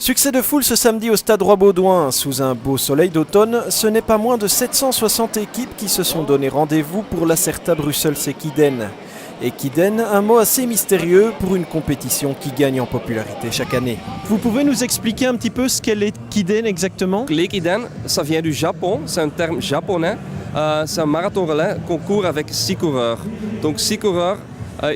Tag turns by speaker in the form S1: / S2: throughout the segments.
S1: Succès de foule ce samedi au Stade Roi-Baudouin. Sous un beau soleil d'automne, ce n'est pas moins de 760 équipes qui se sont donné rendez-vous pour l'Acerta Bruxelles-Ekiden. Ekiden, un mot assez mystérieux pour une compétition qui gagne en popularité chaque année. Vous pouvez nous expliquer un petit peu ce qu'est l'Ekiden exactement?
S2: L'Ekiden, ça vient du Japon, c'est un terme japonais. C'est un marathon relais qu'on court avec 6 coureurs. Donc 6 coureurs,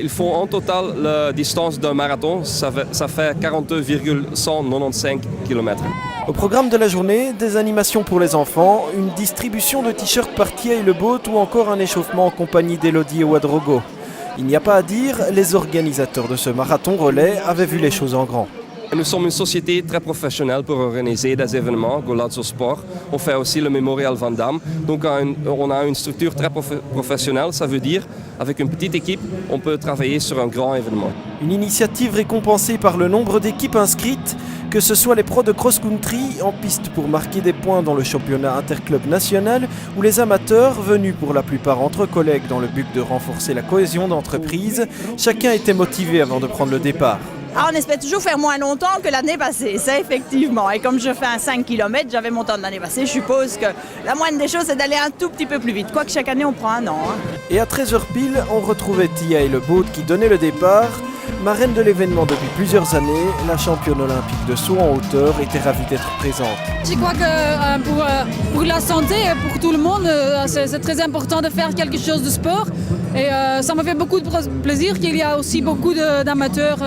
S2: ils font en total la distance d'un marathon, ça fait 42,195 km.
S1: Au programme de la journée, des animations pour les enfants, une distribution de t-shirts par Thierry Leboot ou encore un échauffement en compagnie d'Elodie Ouadrogo. Il n'y a pas à dire, les organisateurs de ce marathon relais avaient vu les choses en grand.
S2: Nous sommes une société très professionnelle pour organiser des événements, Golazzo Sport. On fait aussi le Mémorial Van Damme. Donc on a une structure très professionnelle, ça veut dire avec une petite équipe, on peut travailler sur un grand événement.
S1: Une initiative récompensée par le nombre d'équipes inscrites, que ce soit les pros de cross-country en piste pour marquer des points dans le championnat interclub national ou les amateurs venus pour la plupart entre collègues dans le but de renforcer la cohésion d'entreprise, chacun était motivé avant de prendre le départ.
S3: On espère toujours faire moins longtemps que l'année passée, ça effectivement. Et comme je fais un 5 km, j'avais mon temps de l'année passée, je suppose que la moindre des choses c'est d'aller un tout petit peu plus vite. Quoique chaque année on prend un an.
S1: Et à 13h pile, on retrouvait Thierry Leboot qui donnait le départ. Marraine de l'événement depuis plusieurs années, la championne olympique de saut en hauteur était ravie d'être présente.
S4: Je crois que pour la santé et pour tout le monde, c'est très important de faire quelque chose de sport. Et ça me fait beaucoup de plaisir qu'il y a aussi beaucoup d'amateurs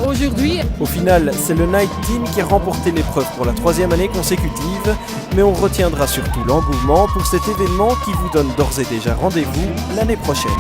S4: aujourd'hui.
S1: Au final, c'est le Night Team qui a remporté l'épreuve pour la 3e année consécutive, mais on retiendra surtout l'engouement pour cet événement qui vous donne d'ores et déjà rendez-vous l'année prochaine.